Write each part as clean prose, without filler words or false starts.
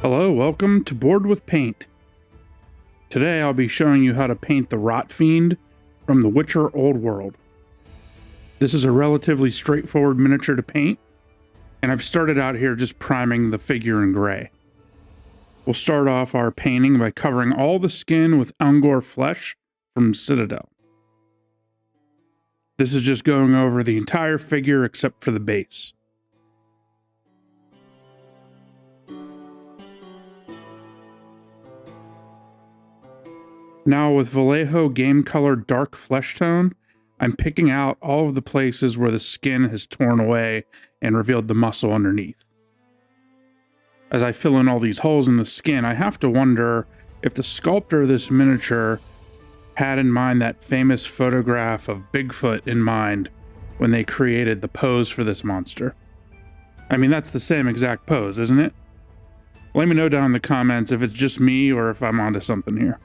Hello, welcome to Board with Paint. Today I'll be showing you how to paint the Rotfiend from The Witcher Old World. This is a relatively straightforward miniature to paint, and I've started out here just priming the figure in gray. We'll start off our painting by covering all the skin with Ungor Flesh from Citadel. This is just going over the entire figure except for the base. Now with Vallejo Game Color Dark Fleshtone, I'm picking out all of the places where the skin has torn away and revealed the muscle underneath. As I fill in all these holes in the skin, I have to wonder if the sculptor of this miniature had in mind that famous photograph of Bigfoot in mind when they created the pose for this monster. I mean, that's the same exact pose, isn't it? Let me know down in the comments if it's just me or if I'm onto something here.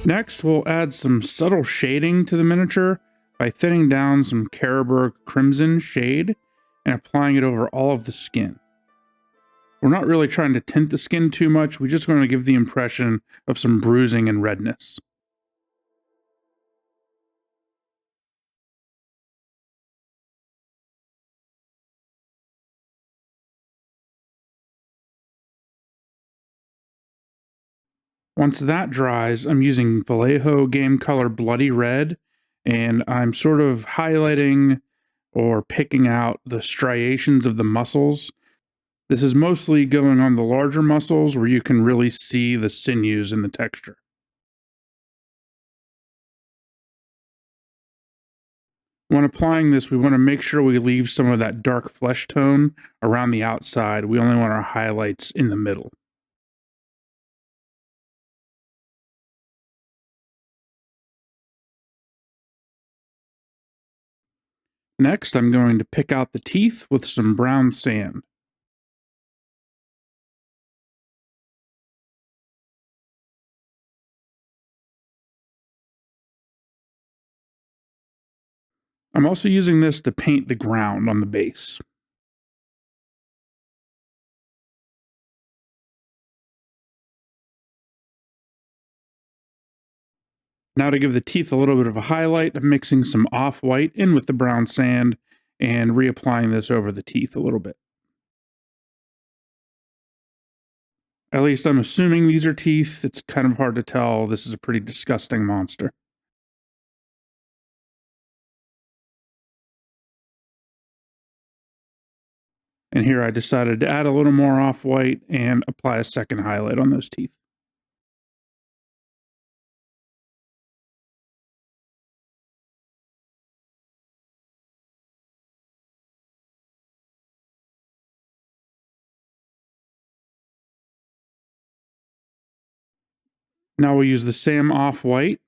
Next, we'll add some subtle shading to the miniature by thinning down some Carroburg Crimson shade and applying it over all of the skin. We're not really trying to tint the skin too much, we just want to give the impression of some bruising and redness. Once that dries, I'm using Vallejo Game Color Bloody Red, and I'm sort of highlighting or picking out the striations of the muscles. This is mostly going on the larger muscles where you can really see the sinews in the texture. When applying this, we want to make sure we leave some of that dark flesh tone around the outside. We only want our highlights in the middle. Next, I'm going to pick out the teeth with some brown sand. I'm also using this to paint the ground on the base. Now to give the teeth a little bit of a highlight, I'm mixing some Offwhite in with the brown sand and reapplying this over the teeth a little bit. At least I'm assuming these are teeth. It's kind of hard to tell. This is a pretty disgusting monster. And here I decided to add a little more Offwhite and apply a second highlight on those teeth. Now we'll use the same Offwhite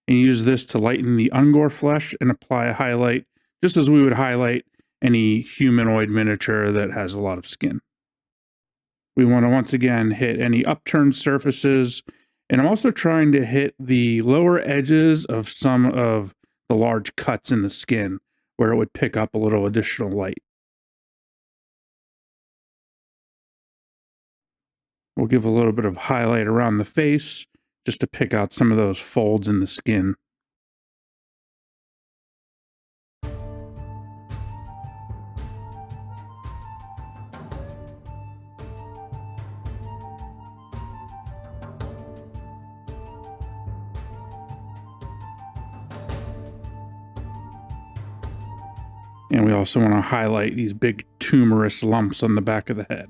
and use this to lighten the Ungor Flesh and apply a highlight just as we would highlight any humanoid miniature that has a lot of skin. We want to once again hit any upturned surfaces, and I'm also trying to hit the lower edges of some of the large cuts in the skin where it would pick up a little additional light. We'll give a little bit of highlight around the face just to pick out some of those folds in the skin. And we also want to highlight these big tumorous lumps on the back of the head.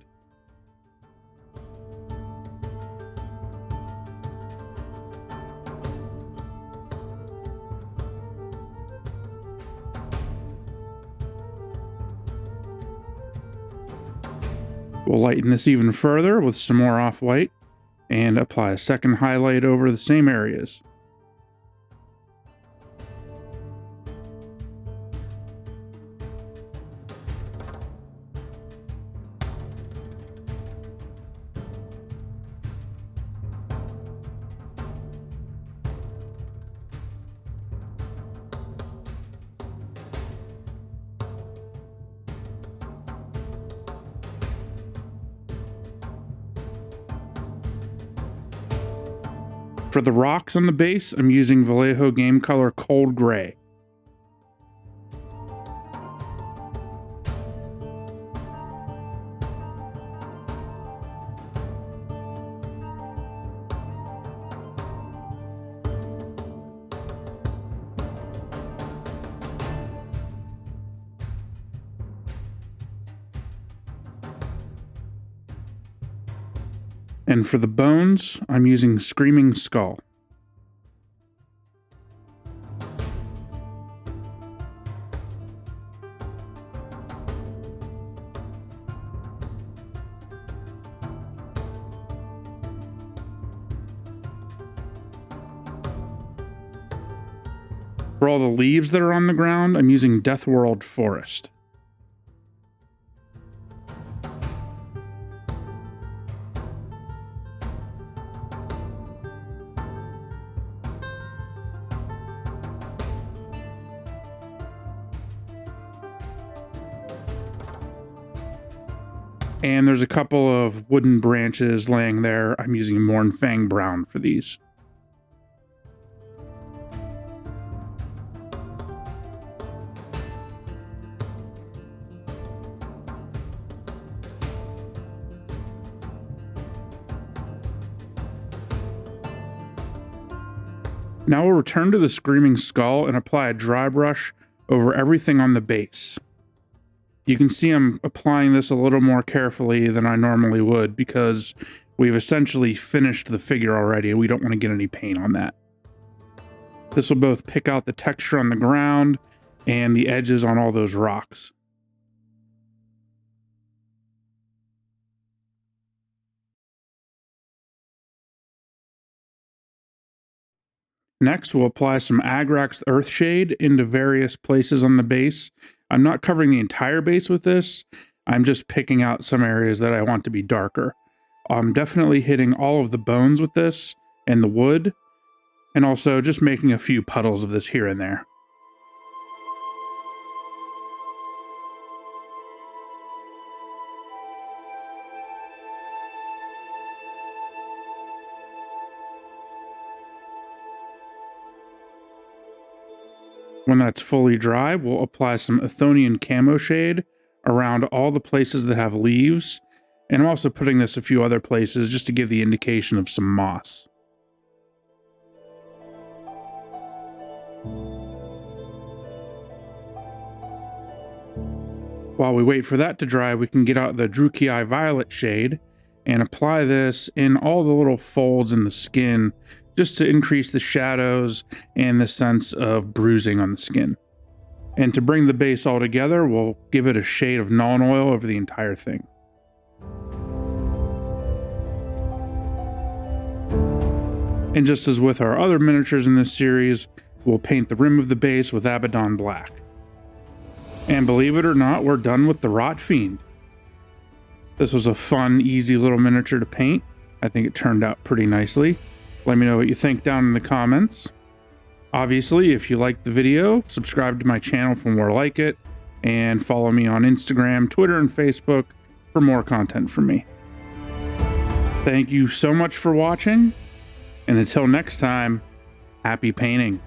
We'll lighten this even further with some more Offwhite and apply a second highlight over the same areas. For the rocks on the base, I'm using Vallejo Game Color Cold Gray. And for the bones, I'm using Screaming Skull. For all the leaves that are on the ground, I'm using Deathworld Forest. And there's a couple of wooden branches laying there. I'm using Mournfang Brown for these. Now we'll return to the Screaming Skull and apply a dry brush over everything on the base. You can see I'm applying this a little more carefully than I normally would because we've essentially finished the figure already and we don't want to get any paint on that. This will both pick out the texture on the ground and the edges on all those rocks. Next, we'll apply some Agrax Earthshade into various places on the base. I'm not covering the entire base with this. I'm just picking out some areas that I want to be darker. I'm definitely hitting all of the bones with this and the wood, and also just making a few puddles of this here and there. When that's fully dry, we'll apply some Athonian Camoshade around all the places that have leaves, and I'm also putting this a few other places just to give the indication of some moss. While we wait for that to dry, we can get out the Druchii Violet shade and apply this in all the little folds in the skin just to increase the shadows and the sense of bruising on the skin. And to bring the base all together, we'll give it a shade of Nuln Oil over the entire thing. And just as with our other miniatures in this series, we'll paint the rim of the base with Abaddon Black. And believe it or not, we're done with the Rotfiend. This was a fun, easy little miniature to paint. I think it turned out pretty nicely. Let me know what you think down in the comments. Obviously, if you liked the video, subscribe to my channel for more like it, and follow me on Instagram, Twitter, and Facebook for more content from me. Thank you so much for watching, and until next time, happy painting.